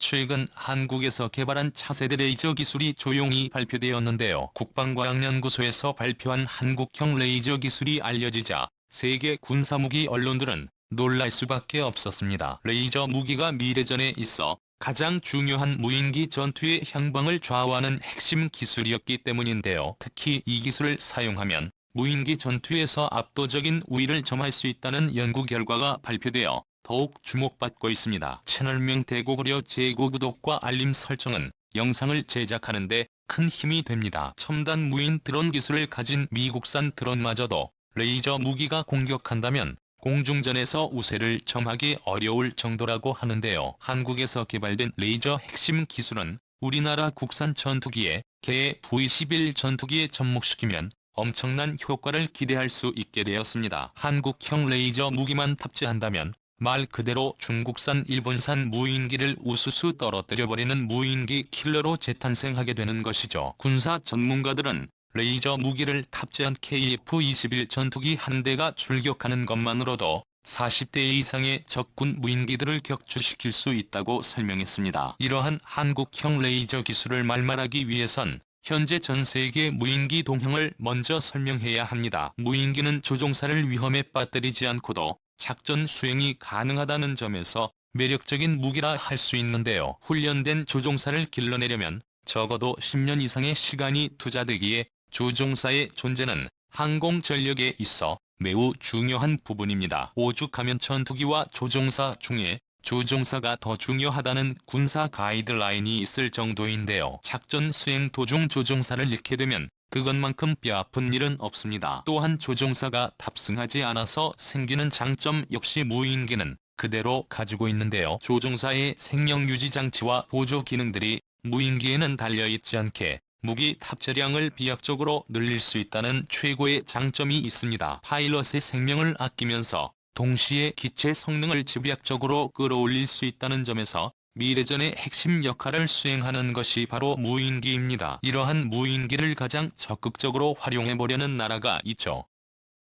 최근 한국에서 개발한 차세대 레이저 기술이 조용히 발표되었는데요. 국방과학연구소에서 발표한 한국형 레이저 기술이 알려지자 세계 군사무기 언론들은 놀랄 수밖에 없었습니다. 레이저 무기가 미래전에 있어 가장 중요한 무인기 전투의 향방을 좌우하는 핵심 기술이었기 때문인데요. 특히 이 기술을 사용하면 무인기 전투에서 압도적인 우위를 점할 수 있다는 연구 결과가 발표되어 더욱 주목받고 있습니다. 채널명 대고고려 제고 구독과 알림 설정은 영상을 제작하는 데 큰 힘이 됩니다. 첨단 무인 드론 기술을 가진 미국산 드론마저도 레이저 무기가 공격한다면 공중전에서 우세를 점하기 어려울 정도라고 하는데요. 한국에서 개발된 레이저 핵심 기술은 우리나라 국산 전투기에 개 V-11 전투기에 접목시키면 엄청난 효과를 기대할 수 있게 되었습니다. 한국형 레이저 무기만 탑재한다면 말 그대로 중국산 일본산 무인기를 우수수 떨어뜨려버리는 무인기 킬러로 재탄생하게 되는 것이죠. 군사 전문가들은 레이저 무기를 탑재한 KF-21 전투기 한 대가 출격하는 것만으로도 40대 이상의 적군 무인기들을 격추시킬 수 있다고 설명했습니다. 이러한 한국형 레이저 기술을 말말하기 위해선 현재 전 세계 무인기 동향을 먼저 설명해야 합니다. 무인기는 조종사를 위험에 빠뜨리지 않고도 작전 수행이 가능하다는 점에서 매력적인 무기라 할 수 있는데요. 훈련된 조종사를 길러내려면 적어도 10년 이상의 시간이 투자되기에 조종사의 존재는 항공 전력에 있어 매우 중요한 부분입니다. 오죽하면 전투기와 조종사 중에 조종사가 더 중요하다는 군사 가이드라인이 있을 정도인데요. 작전 수행 도중 조종사를 잃게 되면 그것만큼 뼈아픈 일은 없습니다. 또한 조종사가 탑승하지 않아서 생기는 장점 역시 무인기는 그대로 가지고 있는데요. 조종사의 생명유지 장치와 보조 기능들이 무인기에는 달려있지 않게 무기 탑재량을 비약적으로 늘릴 수 있다는 최고의 장점이 있습니다. 파일럿의 생명을 아끼면서 동시에 기체 성능을 집약적으로 끌어올릴 수 있다는 점에서 미래전의 핵심 역할을 수행하는 것이 바로 무인기입니다. 이러한 무인기를 가장 적극적으로 활용해보려는 나라가 있죠.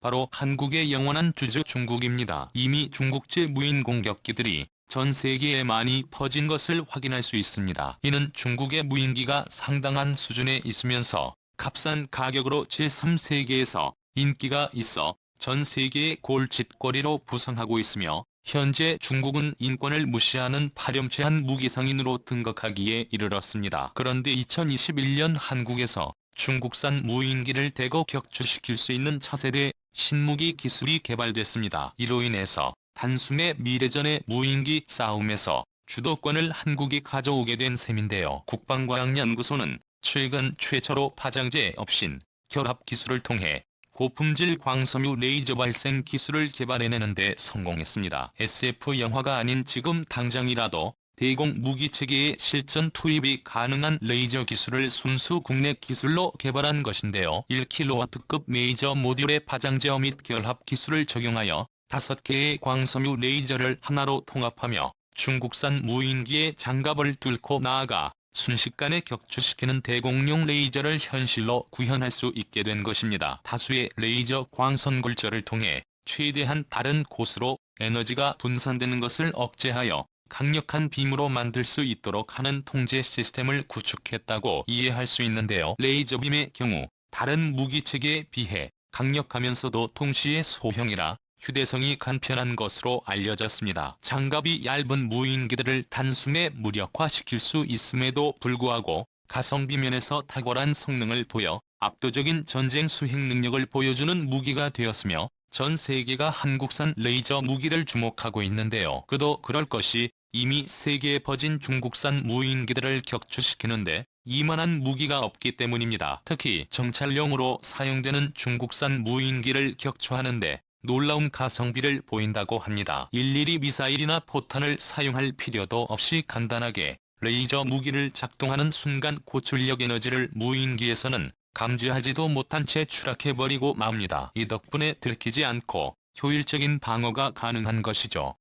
바로 한국의 영원한 주주 중국입니다. 이미 중국제 무인 공격기들이 전 세계에 많이 퍼진 것을 확인할 수 있습니다. 이는 중국의 무인기가 상당한 수준에 있으면서 값싼 가격으로 제3세계에서 인기가 있어 전 세계의 골칫거리로 부상하고 있으며 현재 중국은 인권을 무시하는 파렴치한 무기상인으로 등극하기에 이르렀습니다. 그런데 2021년 한국에서 중국산 무인기를 대거 격추시킬 수 있는 차세대 신무기 기술이 개발됐습니다. 이로 인해서 단숨에 미래전의 무인기 싸움에서 주도권을 한국이 가져오게 된 셈인데요. 국방과학연구소는 최근 최초로 파장제 없인 결합 기술을 통해 고품질 광섬유 레이저 발생 기술을 개발해내는 데 성공했습니다. SF 영화가 아닌 지금 당장이라도 대공 무기체계에 실전 투입이 가능한 레이저 기술을 순수 국내 기술로 개발한 것인데요. 1kW급 레이저 모듈의 파장제어 및 결합 기술을 적용하여 5개의 광섬유 레이저를 하나로 통합하며 중국산 무인기의 장갑을 뚫고 나아가 순식간에 격추시키는 대공용 레이저를 현실로 구현할 수 있게 된 것입니다. 다수의 레이저 광선 굴절을 통해 최대한 다른 곳으로 에너지가 분산되는 것을 억제하여 강력한 빔으로 만들 수 있도록 하는 통제 시스템을 구축했다고 이해할 수 있는데요. 레이저빔의 경우 다른 무기체계에 비해 강력하면서도 동시에 소형이라 휴대성이 간편한 것으로 알려졌습니다. 장갑이 얇은 무인기들을 단숨에 무력화시킬 수 있음에도 불구하고 가성비 면에서 탁월한 성능을 보여 압도적인 전쟁 수행 능력을 보여주는 무기가 되었으며 전 세계가 한국산 레이저 무기를 주목하고 있는데요. 그도 그럴 것이 이미 세계에 퍼진 중국산 무인기들을 격추시키는데 이만한 무기가 없기 때문입니다. 특히 정찰용으로 사용되는 중국산 무인기를 격추하는데 놀라운 가성비를 보인다고 합니다. 일일이 미사일이나 포탄을 사용할 필요도 없이 간단하게 레이저 무기를 작동하는 순간 고출력 에너지를 무인기에서는 감지하지도 못한 채 추락해버리고 맙니다. 이 덕분에 들키지 않고 효율적인 방어가 가능한 것이죠.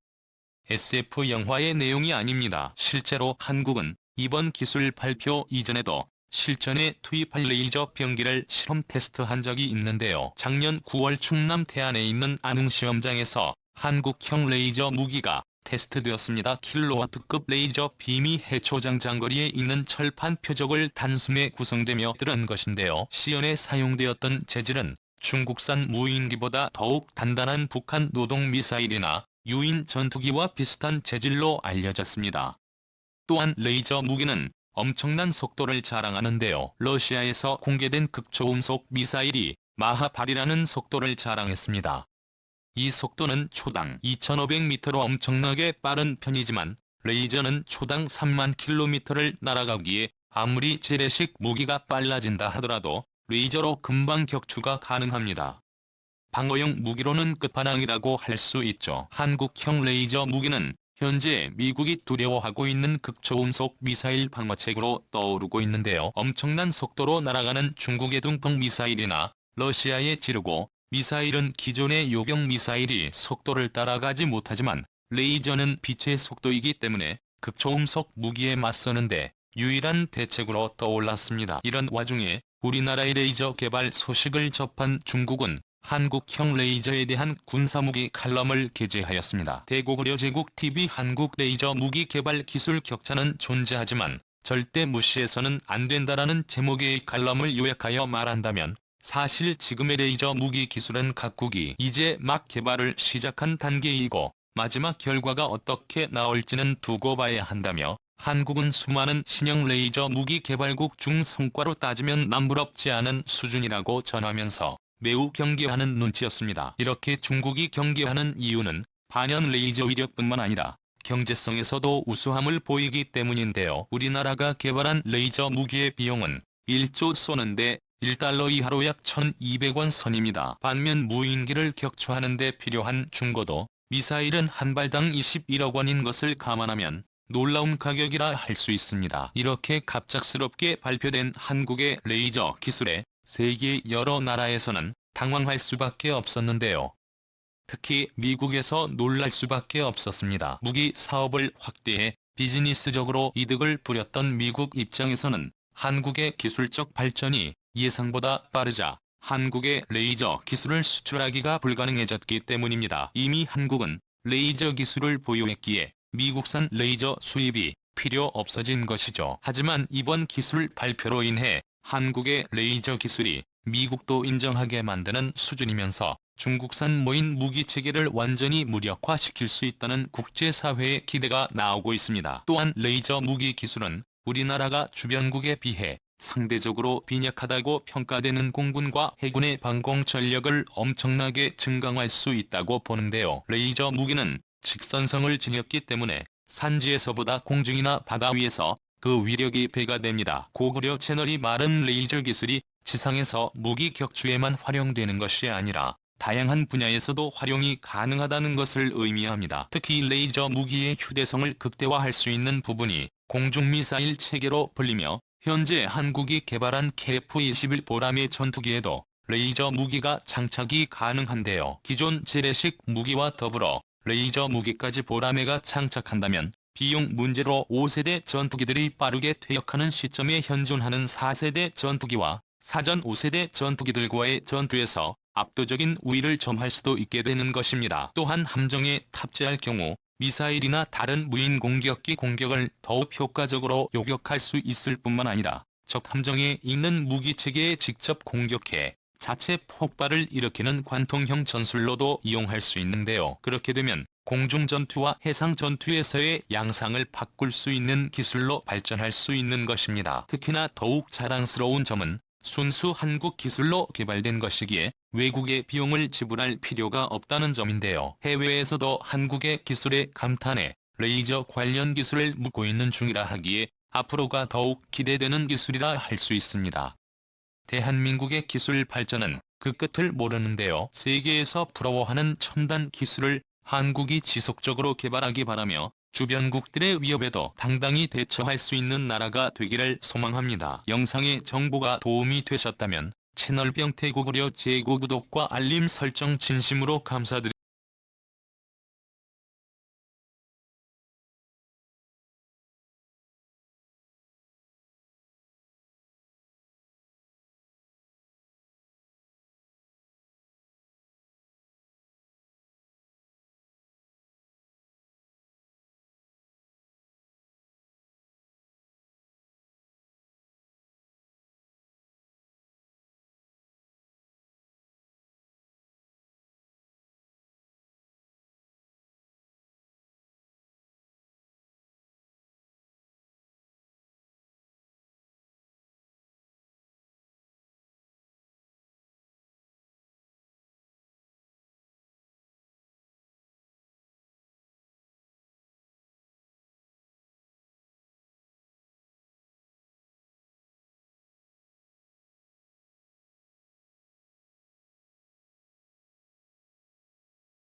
SF 영화의 내용이 아닙니다. 실제로 한국은 이번 기술 발표 이전에도 실전에 투입할 레이저 병기를 실험 테스트한 적이 있는데요. 작년 9월 충남 태안에 있는 안흥시험장에서 한국형 레이저 무기가 테스트되었습니다. 킬로와트급 레이저 빔이 해초장 장거리에 있는 철판 표적을 단숨에 구성되며 들은 것인데요. 시연에 사용되었던 재질은 중국산 무인기보다 더욱 단단한 북한 노동 미사일이나 유인 전투기와 비슷한 재질로 알려졌습니다. 또한 레이저 무기는 엄청난 속도를 자랑하는데요. 러시아에서 공개된 극초음속 미사일이 마하8이라는 속도를 자랑했습니다. 이 속도는 초당 2500m로 엄청나게 빠른 편이지만 레이저는 초당 3만 km를 날아가기에 아무리 재래식 무기가 빨라진다 하더라도 레이저로 금방 격추가 가능합니다. 방어용 무기로는 끝판왕이라고 할 수 있죠. 한국형 레이저 무기는 현재 미국이 두려워하고 있는 극초음속 미사일 방어책으로 떠오르고 있는데요. 엄청난 속도로 날아가는 중국의 둥펑 미사일이나 러시아의 지르고 미사일은 기존의 요격 미사일이 속도를 따라가지 못하지만 레이저는 빛의 속도이기 때문에 극초음속 무기에 맞서는데 유일한 대책으로 떠올랐습니다. 이런 와중에 우리나라의 레이저 개발 소식을 접한 중국은 한국형 레이저에 대한 군사무기 칼럼을 게재하였습니다. 대고구려 제국TV 한국 레이저 무기 개발 기술 격차는 존재하지만 절대 무시해서는 안 된다라는 제목의 칼럼을 요약하여 말한다면 사실 지금의 레이저 무기 기술은 각국이 이제 막 개발을 시작한 단계이고 마지막 결과가 어떻게 나올지는 두고 봐야 한다며 한국은 수많은 신형 레이저 무기 개발국 중 성과로 따지면 남부럽지 않은 수준이라고 전하면서 매우 경계하는 눈치였습니다. 이렇게 중국이 경계하는 이유는 반연 레이저 위력뿐만 아니라 경제성에서도 우수함을 보이기 때문인데요. 우리나라가 개발한 레이저 무기의 비용은 1조 쏘는데 1달러 이하로 약 1200원 선입니다. 반면 무인기를 격추하는 데 필요한 중고도 미사일은 한 발당 21억 원인 것을 감안하면 놀라운 가격이라 할 수 있습니다. 이렇게 갑작스럽게 발표된 한국의 레이저 기술에 세계 여러 나라에서는 당황할 수밖에 없었는데요. 특히 미국에서 놀랄 수밖에 없었습니다. 무기 사업을 확대해 비즈니스적으로 이득을 부렸던 미국 입장에서는 한국의 기술적 발전이 예상보다 빠르자 한국의 레이저 기술을 수출하기가 불가능해졌기 때문입니다. 이미 한국은 레이저 기술을 보유했기에 미국산 레이저 수입이 필요 없어진 것이죠. 하지만 이번 기술 발표로 인해 한국의 레이저 기술이 미국도 인정하게 만드는 수준이면서 중국산 모인 무기체계를 완전히 무력화시킬 수 있다는 국제사회의 기대가 나오고 있습니다. 또한 레이저 무기 기술은 우리나라가 주변국에 비해 상대적으로 빈약하다고 평가되는 공군과 해군의 방공 전력을 엄청나게 증강할 수 있다고 보는데요. 레이저 무기는 직선성을 지녔기 때문에 산지에서보다 공중이나 바다 위에서 그 위력이 배가 됩니다. 고구려 채널이 말한 레이저 기술이 지상에서 무기 격추에만 활용되는 것이 아니라 다양한 분야에서도 활용이 가능하다는 것을 의미합니다. 특히 레이저 무기의 휴대성을 극대화할 수 있는 부분이 공중미사일 체계로 불리며 현재 한국이 개발한 KF-21 보라매 전투기에도 레이저 무기가 장착이 가능한데요. 기존 재래식 무기와 더불어 레이저 무기까지 보라매가 장착한다면 비용 문제로 5세대 전투기들이 빠르게 퇴역하는 시점에 현존하는 4세대 전투기와 사전 5세대 전투기들과의 전투에서 압도적인 우위를 점할 수도 있게 되는 것입니다. 또한 함정에 탑재할 경우 미사일이나 다른 무인 공격기 공격을 더욱 효과적으로 요격할 수 있을 뿐만 아니라 적 함정에 있는 무기체계에 직접 공격해 자체 폭발을 일으키는 관통형 전술로도 이용할 수 있는데요. 그렇게 되면 공중전투와 해상전투에서의 양상을 바꿀 수 있는 기술로 발전할 수 있는 것입니다. 특히나 더욱 자랑스러운 점은 순수 한국 기술로 개발된 것이기에 외국의 비용을 지불할 필요가 없다는 점인데요. 해외에서도 한국의 기술에 감탄해 레이저 관련 기술을 묻고 있는 중이라 하기에 앞으로가 더욱 기대되는 기술이라 할 수 있습니다. 대한민국의 기술 발전은 그 끝을 모르는데요. 세계에서 부러워하는 첨단 기술을 한국이 지속적으로 개발하기 바라며 주변국들의 위협에도 당당히 대처할 수 있는 나라가 되기를 소망합니다. 영상의 정보가 도움이 되셨다면 채널 병태고구려 제고 구독과 알림 설정 진심으로 감사드립니다.